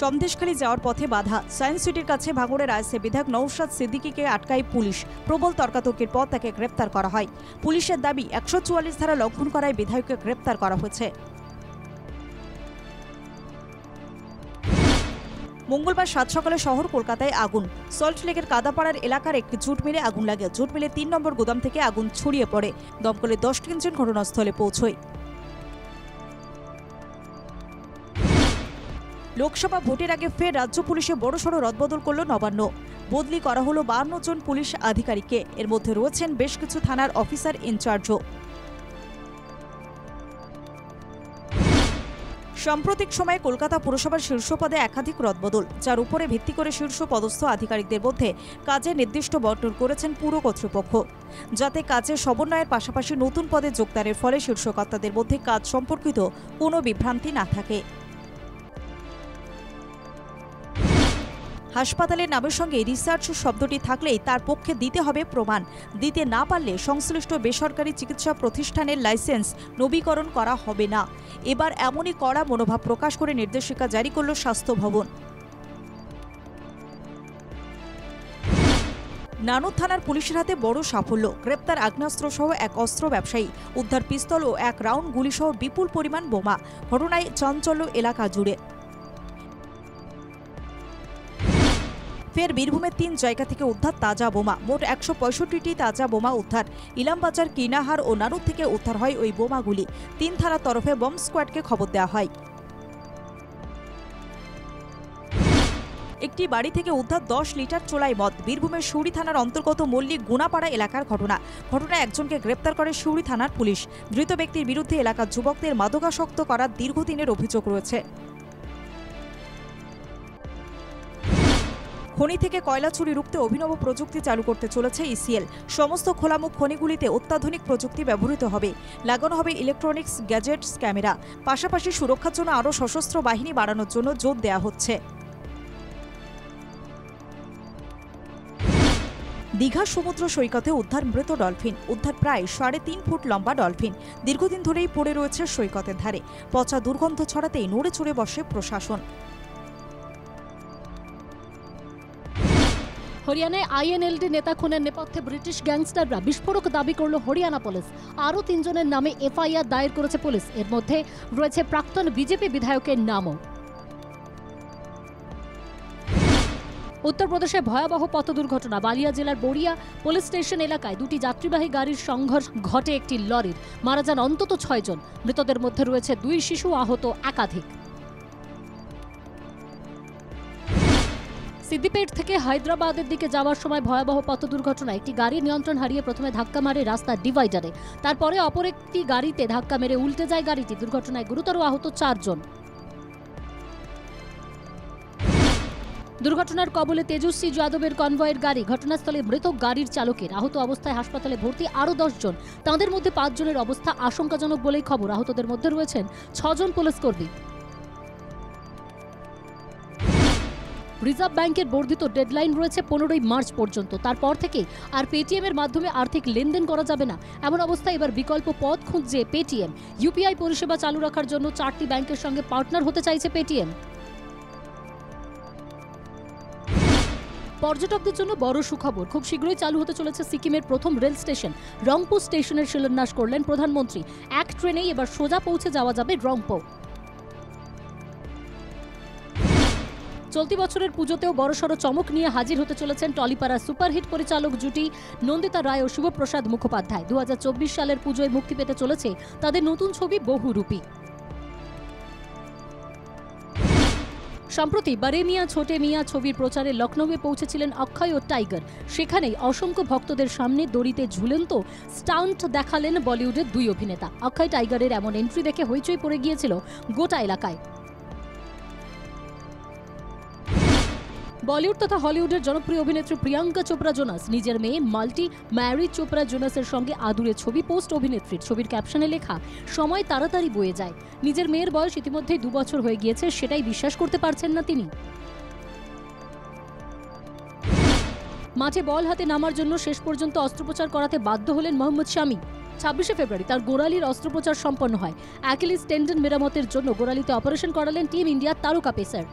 সন্দেশখালী যাওয়ার পথে বাধা। সায়েন্স সিটির কাছে ভাঙড়ের আইএসএফ বিধায়ক নওশাদ সিদ্দিকীকে আটকায় পুলিশ। প্রবল তর্কাতর্কির পর তাকে গ্রেপ্তার করা হয়। পুলিশের দাবি 144 ধারা লঙ্ঘন করায় বিধায়ককে গ্রেপ্তার করা হয়েছে। মঙ্গলবার সাত সকালে শহর কলকাতায় আগুন। সল্টলেকের কাদাপাড়ার এলাকার একটি জুট মিলে আগুন লাগে। জুট মিলে 3 নম্বর গোদাম থেকে আগুন ছড়িয়ে পড়ে। দমকলের 10টি ইঞ্জিন ঘটনাস্থলে পৌঁছয়। লোকসভা ভোটের আগে ফের রাজ্য পুলিশে বড়সড় রদবদল করল নবান্ন। বদলি করা হলো 52 জন পুলিশ আধিকারিককে। এর মধ্যে রয়েছেন বেশ কিছু থানার অফিসার ইনচার্জও। সাম্প্রতিক সময়ে কলকাতা পুরসভার শীর্ষ পদে একাধিক রদবদল, যার উপরে ভিত্তি করে শীর্ষ পদস্থ আধিকারিকদের মধ্যে কাজে নির্দিষ্ট বন্টন করেছেন পুর কর্তৃপক্ষ, যাতে কাজের সমন্বয়ের পাশাপাশি নতুন পদে যোগদানের ফলে শীর্ষকর্তাদের মধ্যে কাজ সম্পর্কিত কোনো বিভ্রান্তি না থাকে। হাসপাতালের নামের সঙ্গে রিসার্চ শব্দটি থাকলেই তার পক্ষে দিতে হবে প্রমাণ। দিতে না পারলে সংশ্লিষ্ট বেসরকারি চিকিৎসা প্রতিষ্ঠানের লাইসেন্স নবীকরণ করা হবে না। এবার এমনই কড়া মনোভাব প্রকাশ করে নির্দেশিকা জারি করল স্বাস্থ্য ভবন। নানুর থানার পুলিশের হাতে বড় সাফল্য। গ্রেপ্তার আগ্নেয়াস্ত্র সহ এক অস্ত্র ব্যবসায়ী, উদ্ধার পিস্তল ও 1 রাউন্ড গুলিসহ বিপুল পরিমাণ বোমা। ঘটনায় চাঞ্চল্য এলাকা জুড়ে। ফের বীরভূমের 3 জায়গা থেকে উদ্ধার তাজা বোমা। মোট 165টি তাজা বোমা উদ্ধার। ইলামবাজার, কিনাহার ও নানুর থেকে উদ্ধার হয় ওই বোমাগুলি। 3 থানার তরফে বম স্কোয়াডকে খবর দেওয়া হয়। একটি বাড়ি থেকে উদ্ধার 10 লিটার চোলাই মদ। বীরভূমের সিউড়ি থানার অন্তর্গত মল্লিক গুনাপাড়া এলাকার ঘটনায় একজনকে গ্রেপ্তার করে সিউড়ি থানার পুলিশ। ধৃত ব্যক্তির বিরুদ্ধে এলাকার যুবকদের মাদকাসক্ত করার দীর্ঘদিনের অভিযোগ রয়েছে। খনি থেকে কয়লা চুরি রুখতে অভিনব প্রযুক্তি চালু করতে চলেছে ইসিএল। সমস্ত খোলামুখ খনিগুলিতে অত্যাধুনিক প্রযুক্তি ব্যবহৃত হবে। লাগানো হবে ইলেকট্রনিক্স গ্যাজেটস, ক্যামেরা। পাশাপাশি সুরক্ষার জন্য আরও সশস্ত্র বাহিনী বাড়ানোর জন্য জোর দেওয়া হচ্ছে। দীঘা সমুদ্র সৈকতে উদ্ধার মৃত ডলফিন। উদ্ধার প্রায় 3.5 ফুট লম্বা ডলফিন। দীর্ঘদিন ধরেই পড়ে রয়েছে সৈকতের ধারে। পচা দুর্গন্ধ ছড়াতেই নড়ে চড়ে বসে প্রশাসন। হরিয়ানায় আইএনএলডি নেতা খুনের নেপথ্যে ব্রিটিশ গ্যাংস্টাররা বিস্ফোরক দাবি করল হরিয়ানা পুলিশ। আরও 3 জনের নামে এফআইআর দায়ের করেছে পুলিশ। এর মধ্যে রয়েছে প্রাক্তন বিজেপি বিধায়কের নামও। উত্তরপ্রদেশে ভয়াবহ পথ দুর্ঘটনা। বালিয়া জেলার বড়িয়া পুলিশ স্টেশন এলাকায় 2টি যাত্রীবাহী গাড়ির সংঘর্ষ ঘটে একটি লরির। মারা যান অন্তত 6 জন। মৃতদের মধ্যে রয়েছে 2 শিশু, আহত একাধিক। সিদ্দিপেট থেকে হায়দ্রাবাদের দিকে যাওয়ার সময় ভয়াবহ পথ দুর্ঘটনায় একটি গাড়ি নিয়ন্ত্রণ হারিয়ে প্রথমে ধাক্কা মারে রাস্তার ডিভাইডারে। তারপরে অপর একটি গাড়িতে ধাক্কা মেরে উল্টে যায় গাড়িটি। দুর্ঘটনায় গুরুতর আহত 4 জন। দুর্ঘটনার কবলে তেজস্বী যাদবের কনভয়ের গাড়ি। ঘটনাস্থলে মৃত গাড়ির চালকের। আহত অবস্থায় হাসপাতালে ভর্তি আরও 10 জন। তাঁদের মধ্যে 5 জনের অবস্থা আশঙ্কাজনক বলেই খবর। আহতদের মধ্যে রয়েছেন 6 জন পুলিশকর্মী। রিজার্ভ ব্যাংকের বর্ধিত ডেডলাইন রয়েছে 15ই মার্চ পর্যন্ত। তারপর থেকে আর পেটিএম এর মাধ্যমে আর্থিক লেনদেন করা যাবে না। এমন অবস্থায় এবার বিকল্প পথ খুঁজছে পেটিএম। ইউপিআই পরিষেবা চালু রাখার জন্য 4টি ব্যাংকের সঙ্গে পার্টনার হতে চাইছে পেটিএম। পর্যটকদের জন্য বড় সুখবর। খুব শীঘ্রই চালু হতে চলেছে সিকিমের প্রথম রেল স্টেশন। রংপো স্টেশনের শিলান্যাস করলেন প্রধানমন্ত্রী। এক ট্রেনেই এবার সোজা পৌঁছে যাওয়া যাবে রংপো। চলতি বছরের পুজোতেও বড়সড় চমক নিয়ে হাজির হতে চলেছেন টলিপাড়া সুপারহিট পরিচালক জুটি নন্দিতা রায় ও শিবপ্রসাদ মুখোপাধ্যায়। 2024 সালের পুজোয় মুক্তি পেতে চলেছে তাদের নতুন ছবি বহুরূপী। সম্প্রতি বারে মিয়া ছোটে মিয়া ছবির প্রচারে লখনৌয়ে পৌঁছেছিলেন অক্ষয় ও টাইগার। সেখানেই অসংখ্য ভক্তদের সামনে দড়িতে ঝুলন্ত স্টান্ট দেখালেন বলিউডের 2 অভিনেতা। অক্ষয় টাইগারের এমন এন্ট্রি দেখে হইচই পড়ে গিয়েছিল গোটা এলাকায়। বলিউড তথা হলিউডের জনপ্রিয় অভিনেত্রী প্রিয়াঙ্কা চোপড়া জোনাস নিজের মেয়ে মাল্টি ম্যারি চোপড়া জোনাসের সঙ্গে আদুরে ছবি পোস্ট অভিনেত্রীর। ছবির ক্যাপশনে লেখা, সময় তাড়াতাড়ি বয়ে যায়। নিজের মেয়ের বয়স ইতিমধ্যেই 2 বছর হয়ে গিয়েছে, সেটাই বিশ্বাস করতে পারছেন না তিনি। মাঠে বল হাতে নামার জন্য শেষ পর্যন্ত অস্ত্রোপচার করাতে বাধ্য হলেন মোহাম্মদ শামি। 26শে ফেব্রুয়ারি তার গোড়ালির অস্ত্রোপচার সম্পন্ন হয়। অ্যাকিলিস টেন্ডন মেরামতের জন্য গোড়ালিতে অপারেশন করালেন টিম ইন্ডিয়ার তারকা পেসার।